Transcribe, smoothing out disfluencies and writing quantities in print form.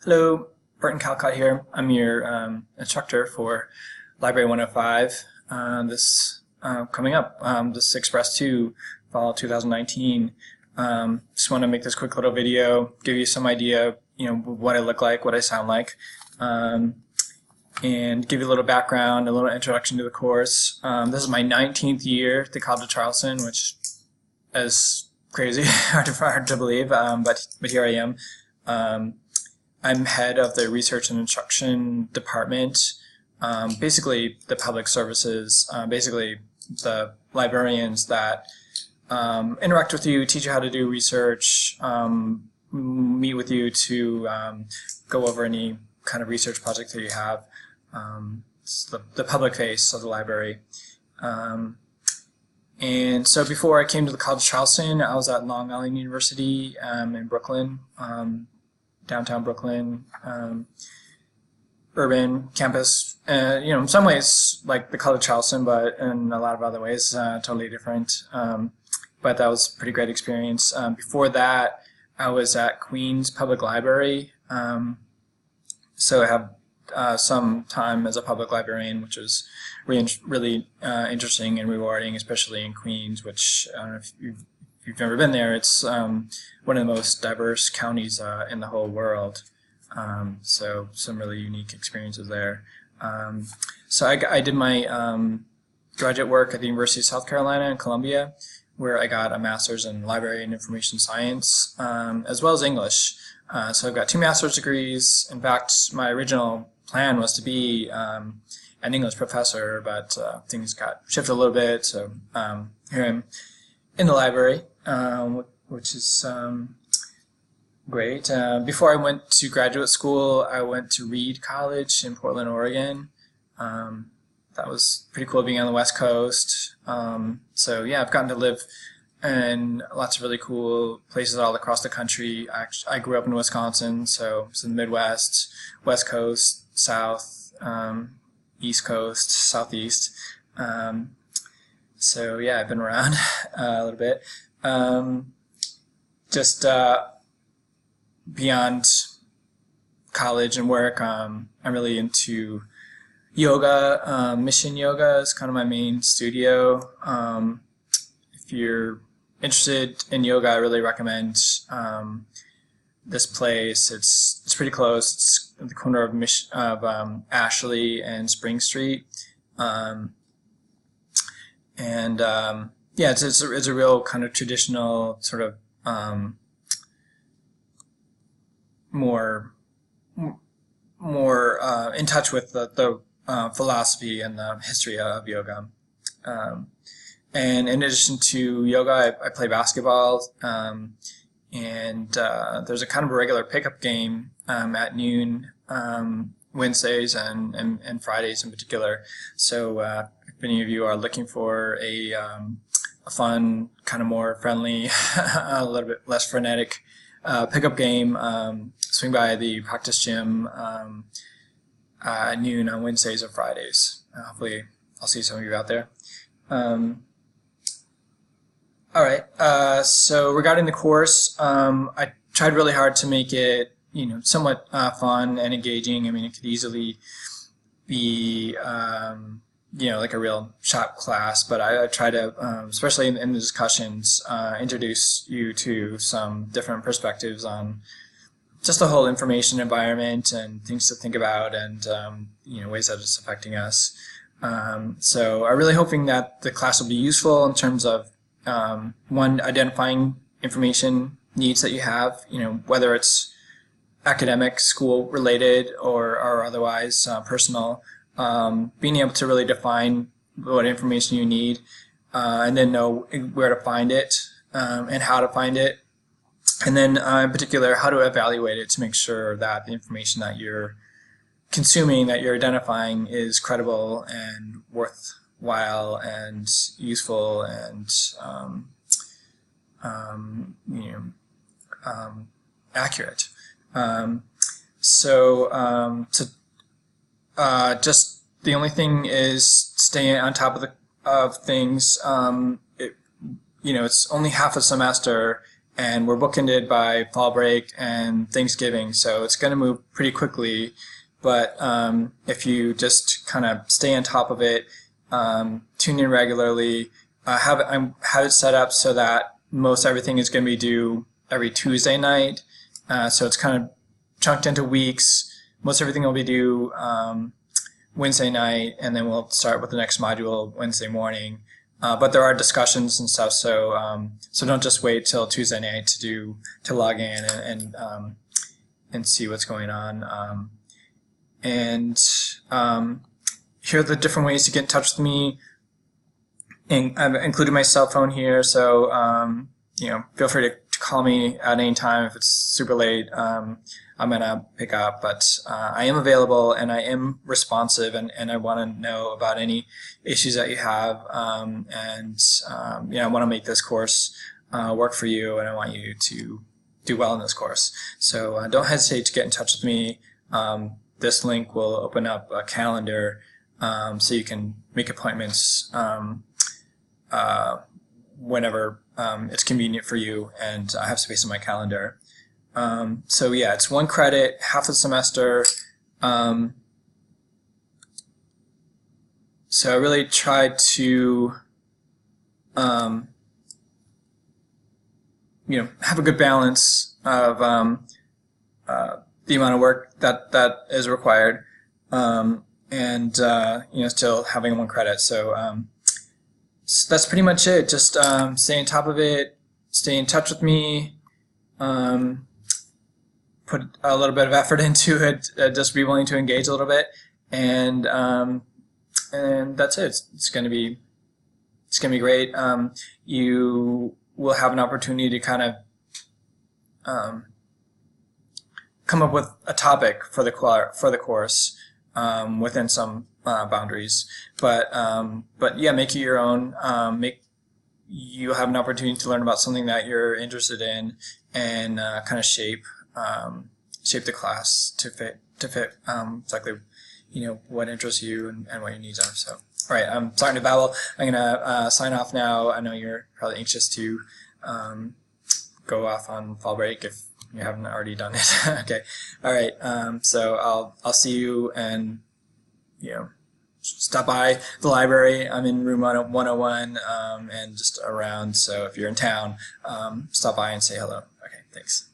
Hello, Burton Callicott here. I'm your instructor for Library 105. This coming up, this Express 2 Fall 2019. Just want to make this quick little video, give you some idea, what I look like, what I sound like, and give you a little background, a little introduction to the course. This is my 19th year at the College of Charleston, which is crazy, hard to believe, but here I am. I'm head of the Research and Instruction Department, basically the public services, basically the librarians that interact with you, teach you how to do research, meet with you to go over any kind of research project that you have. It's the public face of the library. And so before I came to the College of Charleston, I was at Long Island University in Brooklyn. Downtown Brooklyn, urban campus, in some ways like the College of Charleston, but in a lot of other ways totally different. But that was a pretty great experience. Before that, I was at Queens Public Library, so I have some time as a public librarian, which was really interesting and rewarding, especially in Queens, which I don't know if you've never been there. It's one of the most diverse counties in the whole world. So some really unique experiences there. So I did my graduate work at the University of South Carolina in Columbia, where I got a master's in library and information science, as well as English. So I've got 2 master's degrees. In fact, my original plan was to be an English professor, but things got shifted a little bit. So here I'm in the library, which is great. Before I went to graduate school, I went to Reed College in Portland, Oregon. That was pretty cool being on the West Coast. So yeah, I've gotten to live in lots of really cool places all across the country. I grew up in Wisconsin, so it's in the Midwest, West Coast, South, East Coast, Southeast. So yeah, I've been around a little bit. Just beyond college and work, I'm really into yoga. Mission Yoga is kind of my main studio. If you're interested in yoga, I really recommend this place. It's pretty close. It's at the corner of Ashley and Spring Street. Yeah, it's a real kind of traditional sort of more in touch with the philosophy and the history of yoga. And in addition to yoga, I play basketball, and there's a kind of a regular pickup game at noon Wednesdays and Fridays in particular. So if any of you are looking for a fun, kind of more friendly, a little bit less frenetic pickup game, swing by the practice gym at noon on Wednesdays or Fridays. Hopefully I'll see some of you out there. All right, so regarding the course, I tried really hard to make it somewhat fun and engaging. I mean, it could easily be like a real shop class, but I try to, especially in the discussions, introduce you to some different perspectives on just the whole information environment and things to think about, and ways that it's affecting us. So I'm really hoping that the class will be useful in terms of one, identifying information needs that you have, whether it's academic, school related, or otherwise personal. Being able to really define what information you need, and then know where to find it, and how to find it, and then in particular how to evaluate it to make sure that the information that you're consuming, that you're identifying, is credible and worthwhile and useful and accurate. Just the only thing is staying on top of things. It's only half a semester, and we're bookended by fall break and Thanksgiving, so it's going to move pretty quickly. But if you just kind of stay on top of it, tune in regularly, have it set up so that most everything is going to be due every Tuesday night. So it's kind of chunked into weeks. Most everything will be due Wednesday night, and then we'll start with the next module Wednesday morning. But there are discussions and stuff, so so don't just wait till Tuesday night to log in and see what's going on. And here are the different ways to get in touch with me. And I've included my cell phone here, so you know, feel free to call me at any time. If it's super late, I'm gonna pick up, but I am available and I am responsive, and I want to know about any issues that you have, and yeah, I want to make this course work for you, and I want you to do well in this course. So don't hesitate to get in touch with me. This link will open up a calendar, so you can make appointments whenever it's convenient for you, and I have space in my calendar. So yeah, it's 1 credit, half the semester. So I really tried to you know, have a good balance of the amount of work that is required, and you know, still having 1 credit. So, so that's pretty much it. Just stay on top of it, stay in touch with me, put a little bit of effort into it, just be willing to engage a little bit, and that's it. It's gonna be great. You will have an opportunity to kind of come up with a topic for the course within some boundaries, but yeah, make it your own. You'll have an opportunity to learn about something that you're interested in, and kind of shape the class to fit exactly, you know, what interests you and what your needs are. So, all right, I'm starting to babble. I'm gonna sign off now. I know you're probably anxious to go off on fall break if you haven't already done it. Okay, all right. So I'll see you, and you know, stop by the library. I'm in room 101 and just around. So if you're in town, stop by and say hello. Okay, thanks.